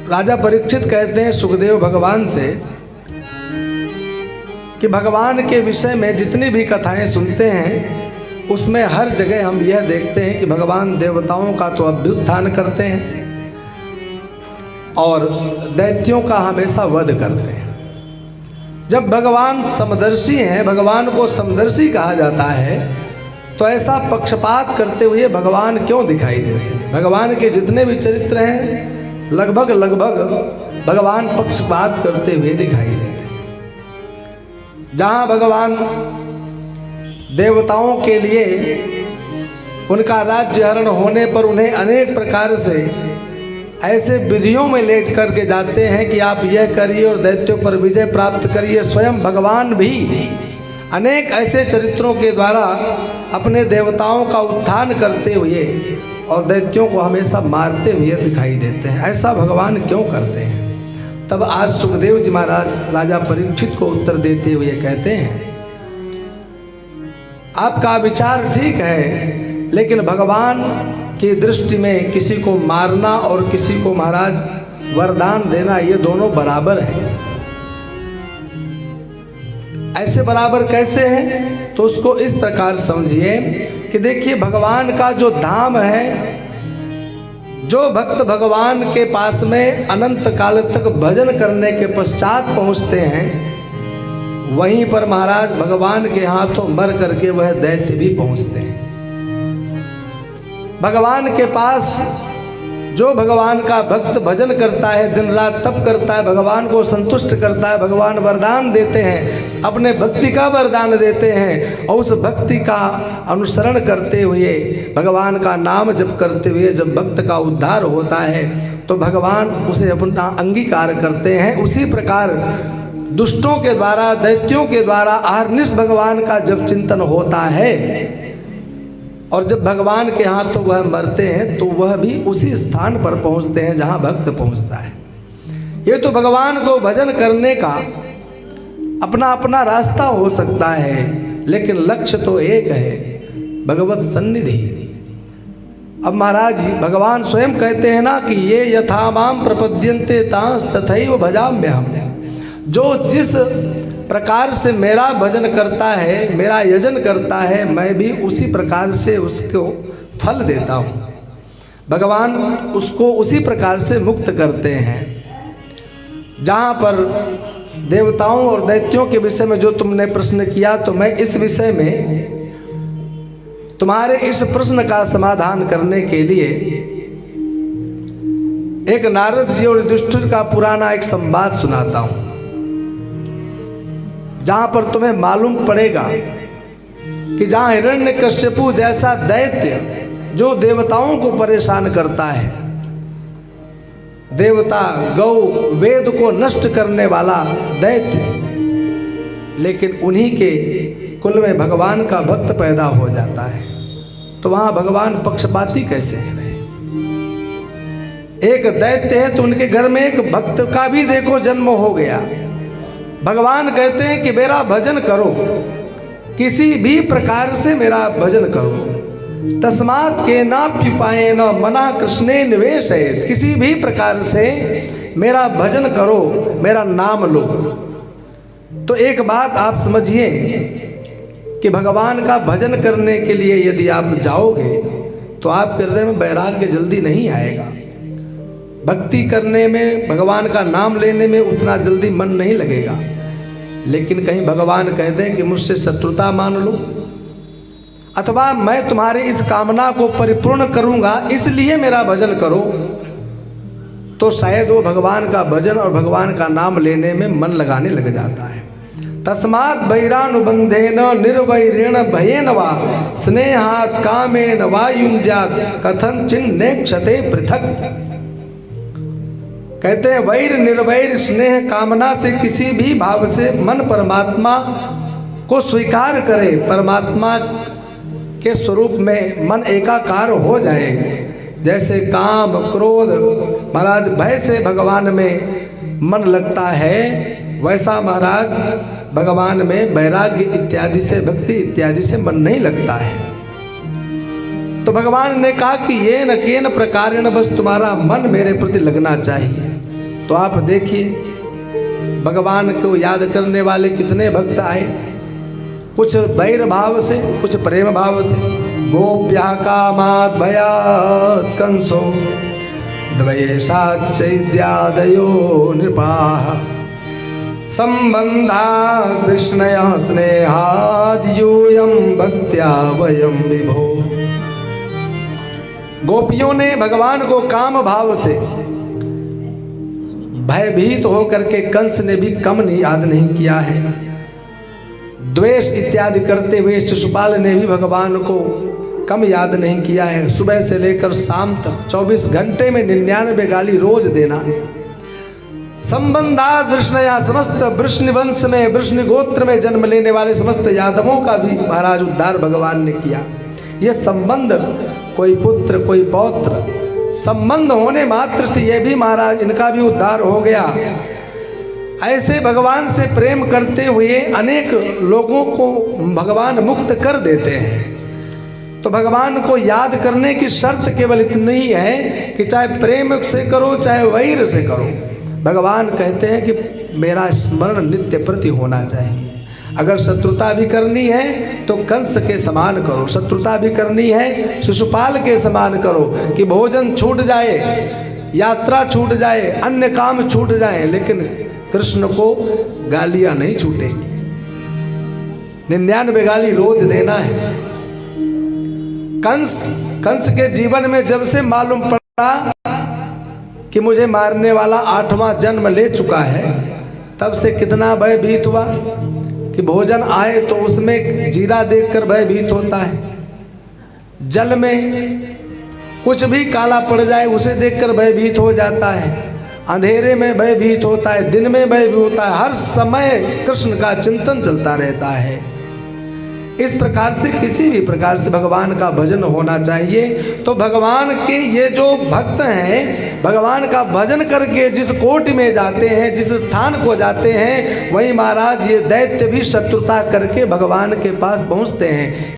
राजा परीक्षित कहते हैं सुखदेव भगवान से कि भगवान के विषय में जितनी भी कथाएं सुनते हैं उसमें हर जगह हम यह देखते हैं कि भगवान देवताओं का तो अभ्युत्थान करते हैं और दैत्यों का हमेशा वध करते हैं। जब भगवान समदर्शी हैं, भगवान को समदर्शी कहा जाता है, तो ऐसा पक्षपात करते हुए भगवान क्यों दिखाई देते हैं? भगवान के जितने भी चरित्र हैं लगभग भगवान पक्षपात करते हुए दिखाई देते हैं। जहाँ भगवान देवताओं के लिए उनका राज्य हरण होने पर उन्हें अनेक प्रकार से ऐसे विधियों में ले करके जाते हैं कि आप यह करिए और दैत्यों पर विजय प्राप्त करिए। स्वयं भगवान भी अनेक ऐसे चरित्रों के द्वारा अपने देवताओं का उत्थान करते हुए और दैत्यों को हमेशा मारते हुए दिखाई देते हैं। ऐसा भगवान क्यों करते हैं? तब आज सुखदेव जी महाराज राजा परीक्षित को उत्तर देते हुए कहते हैं, आपका विचार ठीक है, लेकिन भगवान की दृष्टि में किसी को मारना और किसी को महाराज वरदान देना ये दोनों बराबर है। ऐसे बराबर कैसे हैं? तो उसको इस प्रकार समझिए कि देखिए, भगवान का जो धाम है, जो भक्त भगवान के पास में अनंत काल तक भजन करने के पश्चात पहुंचते हैं, वहीं पर महाराज भगवान के हाथों मर करके वह दैत्य भी पहुंचते हैं। भगवान के पास जो भगवान का भक्त भजन करता है, दिन रात तप करता है, भगवान को संतुष्ट करता है, भगवान वरदान देते हैं, अपने भक्ति का वरदान देते हैं, और उस भक्ति का अनुसरण करते हुए, भगवान का नाम जप करते हुए जब भक्त का उद्धार होता है तो भगवान उसे अपना अंगीकार करते हैं। उसी प्रकार दुष्टों के द्वारा, दैत्यों के द्वारा अहर्निश भगवान का जब चिंतन होता है और जब भगवान के हाथों वह मरते हैं तो वह भी उसी स्थान पर पहुंचते हैं जहां भक्त पहुंचता है। ये तो भगवान को भजन करने का अपना अपना रास्ता हो सकता है, लेकिन लक्ष्य तो एक है, भगवत सन्निधि। अब महाराज जी भगवान स्वयं कहते हैं ना कि ये यथा माम प्रपद्यन्ते तांस तथैव भजाम्यहम्। जो जिस प्रकार से मेरा भजन करता है, मेरा यजन करता है, मैं भी उसी प्रकार से उसको फल देता हूँ। भगवान उसको उसी प्रकार से मुक्त करते हैं। जहाँ पर देवताओं और दैत्यों के विषय में जो तुमने प्रश्न किया, तो मैं इस विषय में तुम्हारे इस प्रश्न का समाधान करने के लिए एक नारद जी और युधिष्ठिर का पुराना एक संवाद सुनाता हूँ, जहां पर तुम्हें मालूम पड़ेगा कि जहां हिरण्यकश्यपु जैसा दैत्य जो देवताओं को परेशान करता है, देवता गौ वेद को नष्ट करने वाला दैत्य, लेकिन उन्हीं के कुल में भगवान का भक्त पैदा हो जाता है, तो वहां भगवान पक्षपाती कैसे हैं? एक दैत्य है तो उनके घर में एक भक्त का भी देखो जन्म हो गया। भगवान कहते हैं कि मेरा भजन करो, किसी भी प्रकार से मेरा भजन करो। तस्मात् केनाप्युपायेन मनः कृष्णे निवेशयेत्। किसी भी प्रकार से मेरा भजन करो, मेरा नाम लो। तो एक बात आप समझिए कि भगवान का भजन करने के लिए यदि आप जाओगे तो आपके हृदय में वैराग्य जल्दी नहीं आएगा। भक्ति करने में, भगवान का नाम लेने में उतना जल्दी मन नहीं लगेगा। लेकिन कहीं भगवान कह दें कि मुझसे शत्रुता मान लो, अथवा मैं तुम्हारी इस कामना को परिपूर्ण करूंगा इसलिए मेरा भजन करो, तो शायद वो भगवान का भजन और भगवान का नाम लेने में मन लगाने लग जाता है। तस्मात् वैरानुबंधेन निर्वैरेण भयेन वा स्नेहात् कामेन वा युञ्ज्यात् कथंचिन्न क्षते पृथक्। कहते हैं वैर निर्वैर स्नेह कामना से किसी भी भाव से मन परमात्मा को स्वीकार करे, परमात्मा के स्वरूप में मन एकाकार हो जाए। जैसे काम क्रोध महाराज भय से भगवान में मन लगता है, वैसा महाराज भगवान में वैराग्य इत्यादि से, भक्ति इत्यादि से मन नहीं लगता है। तो भगवान ने कहा कि ये न केन प्रकारेण, बस तुम्हारा मन मेरे प्रति लगना चाहिए। तो आप देखिए भगवान को याद करने वाले कितने भक्त आए, कुछ वैर भाव से, कुछ प्रेम भाव से। गोप्या कामात् भयात् कंसो द्वेषाच्चैद्यादयो नृपाः संबंधात् कृष्णया स्नेहाद् यूयं भक्त्या वयं विभो। गोपियों ने भगवान को काम भाव से, भयभीत होकर के कंस ने भी कम याद नहीं किया है। द्वेष इत्यादि करते हुए शिशुपाल ने भी भगवान को कम याद नहीं किया है। सुबह से लेकर शाम तक 24 घंटे में 99 गाली रोज देना। संबंधा वृष्णया, समस्त वृष्णि वंश में, वृष्णि गोत्र में जन्म लेने वाले समस्त यादवों का भी महाराज उद्धार भगवान ने किया। ये संबंध, कोई पुत्र कोई पौत्र, संबंध होने मात्र से ये भी महाराज इनका भी उद्धार हो गया। ऐसे भगवान से प्रेम करते हुए अनेक लोगों को भगवान मुक्त कर देते हैं। तो भगवान को याद करने की शर्त केवल इतनी ही है कि चाहे प्रेम से करो चाहे वैर से करो, भगवान कहते हैं कि मेरा स्मरण नित्य प्रति होना चाहिए। अगर शत्रुता भी करनी है तो कंस के समान करो, शत्रुता भी करनी है शिशुपाल के समान करो कि भोजन छूट जाए, यात्रा छूट जाए, अन्य काम छूट जाए, लेकिन कृष्ण को गालियां नहीं छूटेंगी। 99 गाली रोज देना है। कंस के जीवन में जब से मालूम पड़ा कि मुझे मारने वाला 8वां जन्म ले चुका है, तब से कितना भयभीत हुआ कि भोजन आए तो उसमें जीरा देखकर भयभीत होता है, जल में कुछ भी काला पड़ जाए उसे देखकर भयभीत हो जाता है, अंधेरे में भयभीत होता है, दिन में भयभीत होता है, हर समय कृष्ण का चिंतन चलता रहता है। इस प्रकार से किसी भी प्रकार से भगवान का भजन होना चाहिए। तो भगवान के ये जो भक्त हैं, भगवान का भजन करके जिस कोटि में जाते हैं, जिस स्थान को जाते हैं, वहीं महाराज ये दैत्य भी शत्रुता करके भगवान के पास पहुँचते हैं।